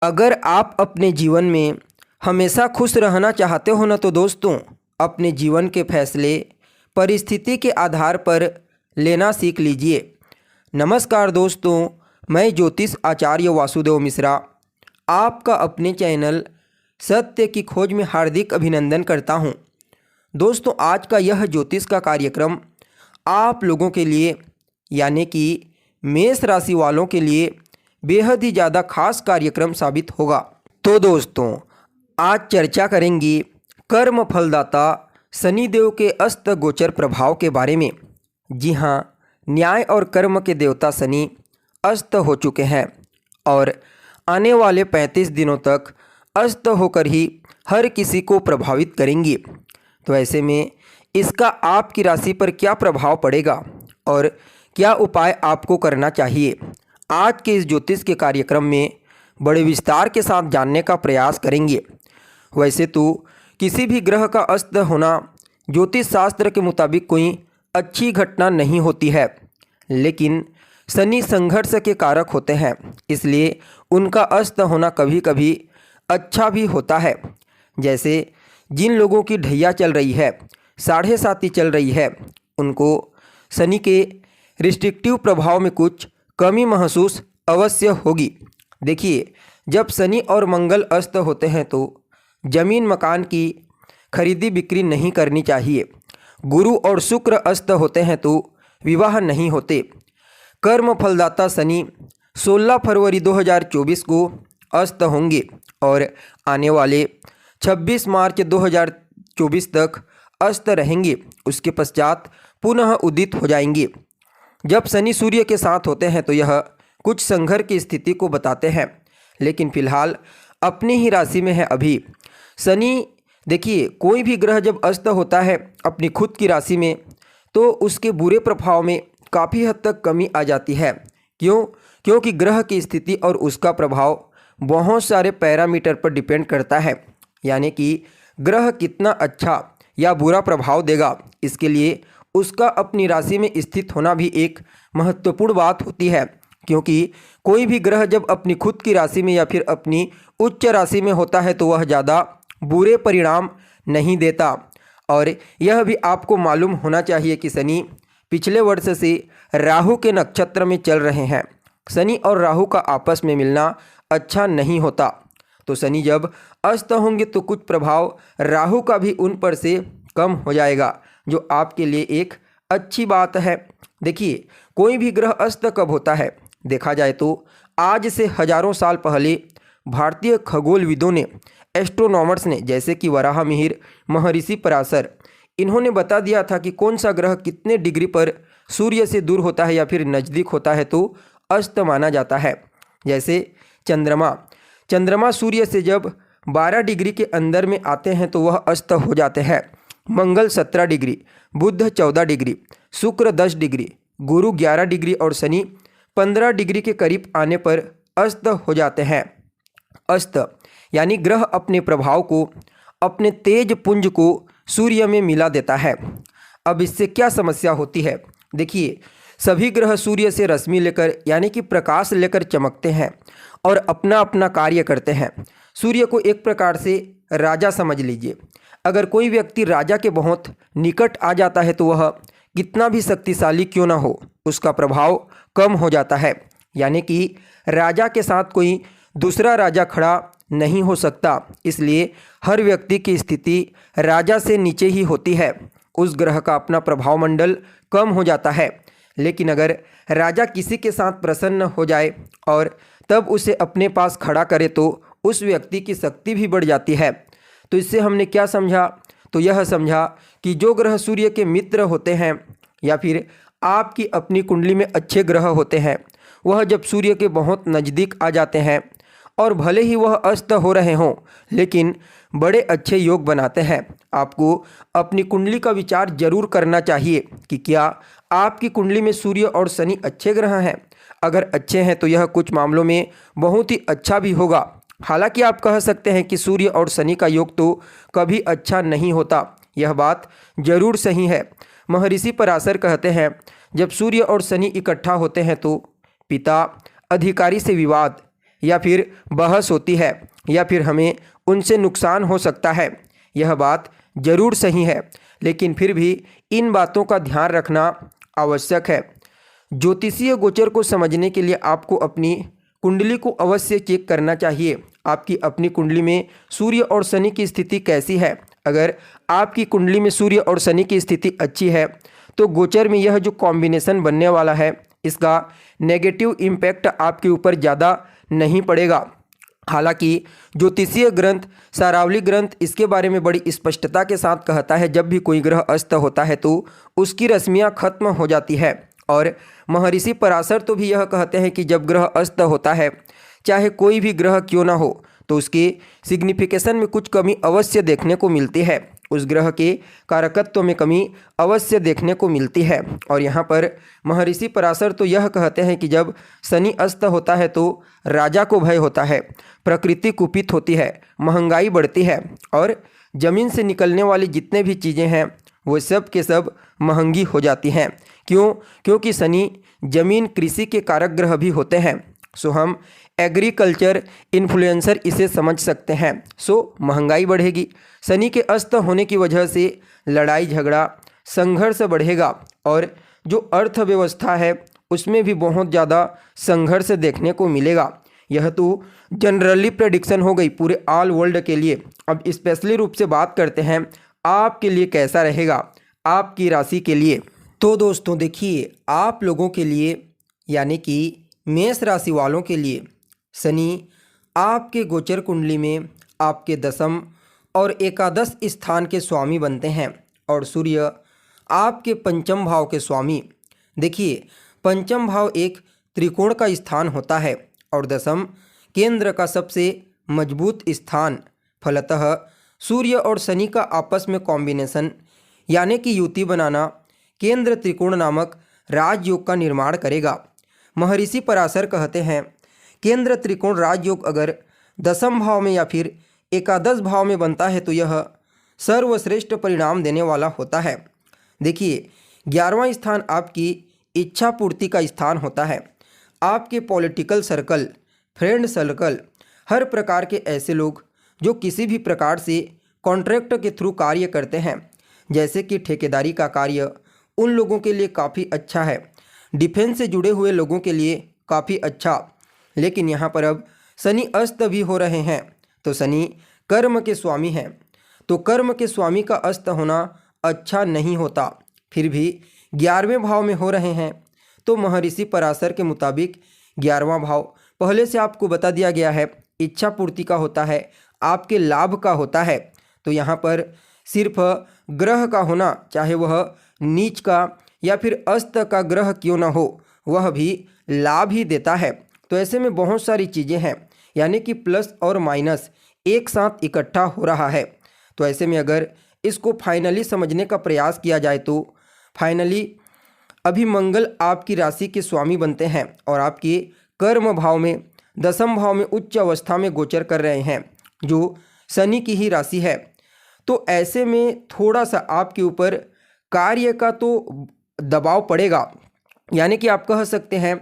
अगर आप अपने जीवन में हमेशा खुश रहना चाहते हो ना, तो दोस्तों अपने जीवन के फैसले परिस्थिति के आधार पर लेना सीख लीजिए। नमस्कार दोस्तों, मैं ज्योतिष आचार्य वासुदेव मिश्रा आपका अपने चैनल सत्य की खोज में हार्दिक अभिनंदन करता हूं। दोस्तों, आज का यह ज्योतिष का कार्यक्रम आप लोगों के लिए यानी कि मेष राशि वालों के लिए बेहद ही ज़्यादा खास कार्यक्रम साबित होगा। तो दोस्तों, आज चर्चा करेंगे कर्म फलदाता शनिदेव के अस्त गोचर प्रभाव के बारे में। जी हाँ, न्याय और कर्म के देवता शनि अस्त हो चुके हैं और आने वाले 35 दिनों तक अस्त होकर ही हर किसी को प्रभावित करेंगी। तो ऐसे में इसका आपकी राशि पर क्या प्रभाव पड़ेगा और क्या उपाय आपको करना चाहिए, आज के इस ज्योतिष के कार्यक्रम में बड़े विस्तार के साथ जानने का प्रयास करेंगे। वैसे तो किसी भी ग्रह का अस्त होना ज्योतिष शास्त्र के मुताबिक कोई अच्छी घटना नहीं होती है, लेकिन शनि संघर्ष के कारक होते हैं, इसलिए उनका अस्त होना कभी कभी अच्छा भी होता है। जैसे जिन लोगों की ढैया चल रही है, साढ़े साती चल रही है, उनको शनि के रिस्ट्रिक्टिव प्रभाव में कुछ कमी महसूस अवश्य होगी। देखिए, जब शनि और मंगल अस्त होते हैं तो जमीन मकान की खरीदी बिक्री नहीं करनी चाहिए। गुरु और शुक्र अस्त होते हैं तो विवाह नहीं होते। कर्म फलदाता शनि 16 फरवरी 2024 को अस्त होंगे और आने वाले 26 मार्च 2024 तक अस्त रहेंगे। उसके पश्चात पुनः उदित हो जाएंगे। जब शनि सूर्य के साथ होते हैं तो यह कुछ संघर्ष की स्थिति को बताते हैं, लेकिन फिलहाल अपनी ही राशि में है अभी शनि। देखिए, कोई भी ग्रह जब अस्त होता है अपनी खुद की राशि में तो उसके बुरे प्रभाव में काफ़ी हद तक कमी आ जाती है। क्योंकि ग्रह की स्थिति और उसका प्रभाव बहुत सारे पैरामीटर पर डिपेंड करता है, यानी कि ग्रह कितना अच्छा या बुरा प्रभाव देगा, इसके लिए उसका अपनी राशि में स्थित होना भी एक महत्वपूर्ण बात होती है। क्योंकि कोई भी ग्रह जब अपनी खुद की राशि में या फिर अपनी उच्च राशि में होता है तो वह ज़्यादा बुरे परिणाम नहीं देता। और यह भी आपको मालूम होना चाहिए कि शनि पिछले वर्ष से राहु के नक्षत्र में चल रहे हैं। शनि और राहु का आपस में मिलना अच्छा नहीं होता, तो शनि जब अस्त होंगे तो कुछ प्रभाव राहु का भी उन पर से कम हो जाएगा, जो आपके लिए एक अच्छी बात है। देखिए, कोई भी ग्रह अस्त कब होता है, देखा जाए तो आज से हजारों साल पहले भारतीय खगोलविदों ने, एस्ट्रोनॉमर्स ने, जैसे कि वराह मिहिर, महर्षि पराशर, इन्होंने बता दिया था कि कौन सा ग्रह कितने डिग्री पर सूर्य से दूर होता है या फिर नज़दीक होता है तो अस्त माना जाता है। जैसे चंद्रमा सूर्य से जब 12 डिग्री के अंदर में आते हैं तो वह अस्त हो जाते हैं। मंगल 17 डिग्री, बुध 14 डिग्री, शुक्र 10 डिग्री, गुरु 11 डिग्री और शनि 15 डिग्री के करीब आने पर अस्त हो जाते हैं। अस्त यानी ग्रह अपने प्रभाव को, अपने तेज पुंज को सूर्य में मिला देता है। अब इससे क्या समस्या होती है? देखिए, सभी ग्रह सूर्य से रश्मि लेकर यानी कि प्रकाश लेकर चमकते हैं और अपना अपना कार्य करते हैं। सूर्य को एक प्रकार से राजा समझ लीजिए। अगर कोई व्यक्ति राजा के बहुत निकट आ जाता है तो वह कितना भी शक्तिशाली क्यों ना हो, उसका प्रभाव कम हो जाता है। यानी कि राजा के साथ कोई दूसरा राजा खड़ा नहीं हो सकता। इसलिए हर व्यक्ति की स्थिति राजा से नीचे ही होती है। उस ग्रह का अपना प्रभाव मंडल कम हो जाता है। लेकिन अगर राजा किसी के साथ प्रसन्न हो जाए और तब उसे अपने पास खड़ा करे तो उस व्यक्ति की शक्ति भी बढ़ जाती है। तो इससे हमने क्या समझा? तो यह समझा कि जो ग्रह सूर्य के मित्र होते हैं या फिर आपकी अपनी कुंडली में अच्छे ग्रह होते हैं, वह जब सूर्य के बहुत नज़दीक आ जाते हैं और भले ही वह अस्त हो रहे हों, लेकिन बड़े अच्छे योग बनाते हैं। आपको अपनी कुंडली का विचार जरूर करना चाहिए कि क्या आपकी कुंडली में सूर्य और शनि अच्छे ग्रह हैं। अगर अच्छे हैं तो यह कुछ मामलों में बहुत ही अच्छा भी होगा। हालांकि आप कह सकते हैं कि सूर्य और शनि का योग तो कभी अच्छा नहीं होता, यह बात जरूर सही है। महर्षि पराशर कहते हैं, जब सूर्य और शनि इकट्ठा होते हैं तो पिता अधिकारी से विवाद या फिर बहस होती है या फिर हमें उनसे नुकसान हो सकता है। यह बात जरूर सही है, लेकिन फिर भी इन बातों का ध्यान रखना आवश्यक है। ज्योतिषीय गोचर को समझने के लिए आपको अपनी कुंडली को अवश्य चेक करना चाहिए। आपकी अपनी कुंडली में सूर्य और शनि की स्थिति कैसी है। अगर आपकी कुंडली में सूर्य और शनि की स्थिति अच्छी है तो गोचर में यह जो कॉम्बिनेशन बनने वाला है इसका नेगेटिव इम्पैक्ट आपके ऊपर ज़्यादा नहीं पड़ेगा। हालांकि ज्योतिषीय ग्रंथ सारावली ग्रंथ इसके बारे में बड़ी स्पष्टता के साथ कहता है, जब भी कोई ग्रह अस्त होता है तो उसकी रश्मियाँ खत्म हो जाती है। और महर्षि पराशर तो भी यह कहते हैं कि जब ग्रह अस्त होता है, चाहे कोई भी ग्रह क्यों ना हो, तो उसके सिग्निफिकेशन में कुछ कमी अवश्य देखने को मिलती है, उस ग्रह के कारकत्व में कमी अवश्य देखने को मिलती है। और यहाँ पर महर्षि पराशर तो यह कहते हैं कि जब शनि अस्त होता है तो राजा को भय होता है, प्रकृति कुपित होती है, महंगाई बढ़ती है और जमीन से निकलने वाली जितने भी चीज़ें हैं वो सब के सब महंगी हो जाती हैं। क्यों? क्योंकि शनि जमीन कृषि के कारक ग्रह भी होते हैं। सो हम एग्रीकल्चर इन्फ्लुएंसर इसे समझ सकते हैं। सो महंगाई बढ़ेगी, शनि के अस्त होने की वजह से लड़ाई झगड़ा संघर्ष बढ़ेगा और जो अर्थव्यवस्था है उसमें भी बहुत ज़्यादा संघर्ष देखने को मिलेगा। यह तो जनरली प्रेडिक्शन हो गई पूरे ऑल वर्ल्ड के लिए। अब स्पेशली रूप से बात करते हैं आपके लिए कैसा रहेगा, आपकी राशि के लिए। तो दोस्तों देखिए, आप लोगों के लिए यानी कि मेष राशि वालों के लिए शनि आपके गोचर कुंडली में आपके दशम और एकादश स्थान के स्वामी बनते हैं और सूर्य आपके पंचम भाव के स्वामी। देखिए, पंचम भाव एक त्रिकोण का स्थान होता है और दशम केंद्र का सबसे मजबूत स्थान। फलतः सूर्य और शनि का आपस में कॉम्बिनेशन यानी कि युति बनाना केंद्र त्रिकोण नामक राजयोग का निर्माण करेगा। महर्षि पराशर कहते हैं, केंद्र त्रिकोण राजयोग अगर दशम भाव में या फिर एकादश भाव में बनता है तो यह सर्वश्रेष्ठ परिणाम देने वाला होता है। देखिए, 11वां स्थान आपकी इच्छा पूर्ति का स्थान होता है। आपके पॉलिटिकल सर्कल, फ्रेंड सर्कल, हर प्रकार के ऐसे लोग जो किसी भी प्रकार से कॉन्ट्रैक्ट के थ्रू कार्य करते हैं, जैसे कि ठेकेदारी का कार्य, उन लोगों के लिए काफ़ी अच्छा है। डिफेंस से जुड़े हुए लोगों के लिए काफ़ी अच्छा। लेकिन यहाँ पर अब शनि अस्त भी हो रहे हैं तो शनि कर्म के स्वामी हैं, तो कर्म के स्वामी का अस्त होना अच्छा नहीं होता। फिर भी 11वें भाव में हो रहे हैं तो महर्षि पराशर के मुताबिक 11वां भाव पहले से आपको बता दिया गया है, इच्छा पूर्ति का होता है, आपके लाभ का होता है। तो यहाँ पर सिर्फ ग्रह का होना, चाहे वह नीच का या फिर अस्त का ग्रह क्यों ना हो, वह भी लाभ ही देता है। तो ऐसे में बहुत सारी चीज़ें हैं, यानी कि प्लस और माइनस एक साथ इकट्ठा हो रहा है। तो ऐसे में अगर इसको फाइनली समझने का प्रयास किया जाए तो फाइनली अभी मंगल आपकी राशि के स्वामी बनते हैं और आपके कर्म भाव में दशम भाव में उच्च अवस्था में गोचर कर रहे हैं, जो शनि की ही राशि है। तो ऐसे में थोड़ा सा आपके ऊपर कार्य का तो दबाव पड़ेगा, यानी कि आप कह सकते हैं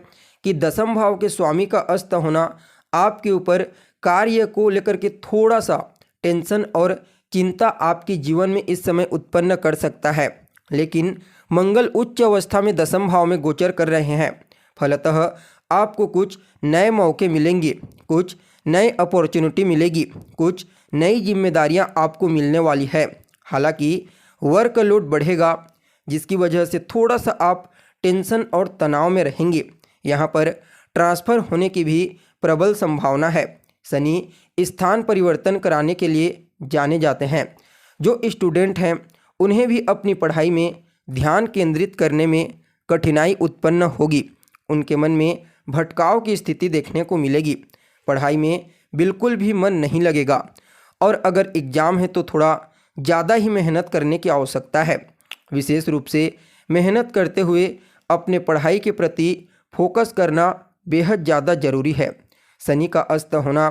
कि दशम भाव के स्वामी का अस्त होना आपके ऊपर कार्य को लेकर के थोड़ा सा टेंशन और चिंता आपके जीवन में इस समय उत्पन्न कर सकता है। लेकिन मंगल उच्च अवस्था में दशम भाव में गोचर कर रहे हैं, फलतः आपको कुछ नए मौके मिलेंगे, कुछ नए अपॉर्चुनिटी मिलेगी, कुछ नई जिम्मेदारियां आपको मिलने वाली है। हालांकि वर्कलोड बढ़ेगा, जिसकी वजह से थोड़ा सा आप टेंशन और तनाव में रहेंगे। यहाँ पर ट्रांसफ़र होने की भी प्रबल संभावना है। शनि स्थान परिवर्तन कराने के लिए जाने जाते हैं। जो स्टूडेंट हैं उन्हें भी अपनी पढ़ाई में ध्यान केंद्रित करने में कठिनाई उत्पन्न होगी, उनके मन में भटकाव की स्थिति देखने को मिलेगी, पढ़ाई में बिल्कुल भी मन नहीं लगेगा और अगर एग्ज़ाम है तो थोड़ा ज़्यादा ही मेहनत करने की आवश्यकता है। विशेष रूप से मेहनत करते हुए अपने पढ़ाई के प्रति फोकस करना बेहद ज़्यादा ज़रूरी है। शनि का अस्त होना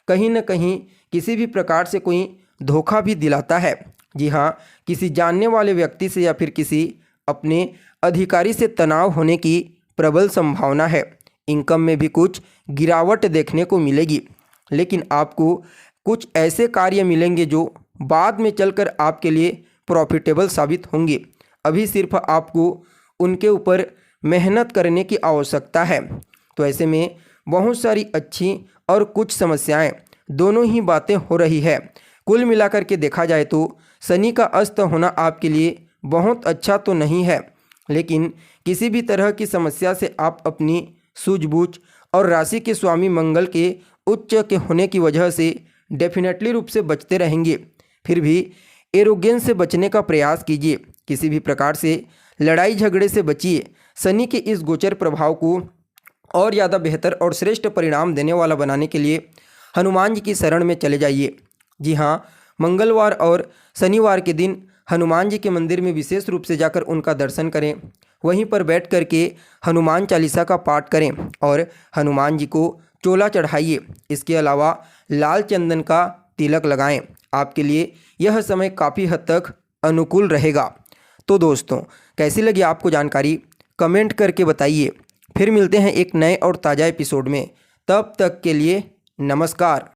कहीं न कहीं किसी भी प्रकार से कोई धोखा भी दिलाता है। जी हाँ, किसी जानने वाले व्यक्ति से या फिर किसी अपने अधिकारी से तनाव होने की प्रबल संभावना है। इनकम में भी कुछ गिरावट देखने को मिलेगी, लेकिन आपको कुछ ऐसे कार्य मिलेंगे जो बाद में चलकर आपके लिए प्रॉफिटेबल साबित होंगे। अभी सिर्फ आपको उनके ऊपर मेहनत करने की आवश्यकता है। तो ऐसे में बहुत सारी अच्छी और कुछ समस्याएं, दोनों ही बातें हो रही है। कुल मिलाकर के देखा जाए तो शनि का अस्त होना आपके लिए बहुत अच्छा तो नहीं है, लेकिन किसी भी तरह की समस्या से आप अपनी सूझबूझ और राशि के स्वामी मंगल के उच्च के होने की वजह से डेफिनेटली रूप से बचते रहेंगे। फिर भी एरोगेंस से बचने का प्रयास कीजिए, किसी भी प्रकार से लड़ाई झगड़े से बचिए। शनि के इस गोचर प्रभाव को और ज़्यादा बेहतर और श्रेष्ठ परिणाम देने वाला बनाने के लिए हनुमान जी की शरण में चले जाइए। जी हाँ, मंगलवार और शनिवार के दिन हनुमान जी के मंदिर में विशेष रूप से जाकर उनका दर्शन करें, वहीं पर बैठ कर के हनुमान चालीसा का पाठ करें और हनुमान जी को चोला चढ़ाइए। इसके अलावा लाल चंदन का तिलक लगाएं। आपके लिए यह समय काफ़ी हद तक अनुकूल रहेगा। तो दोस्तों, कैसी लगी आपको जानकारी, कमेंट करके बताइए। फिर मिलते हैं एक नए और ताज़ा एपिसोड में। तब तक के लिए नमस्कार।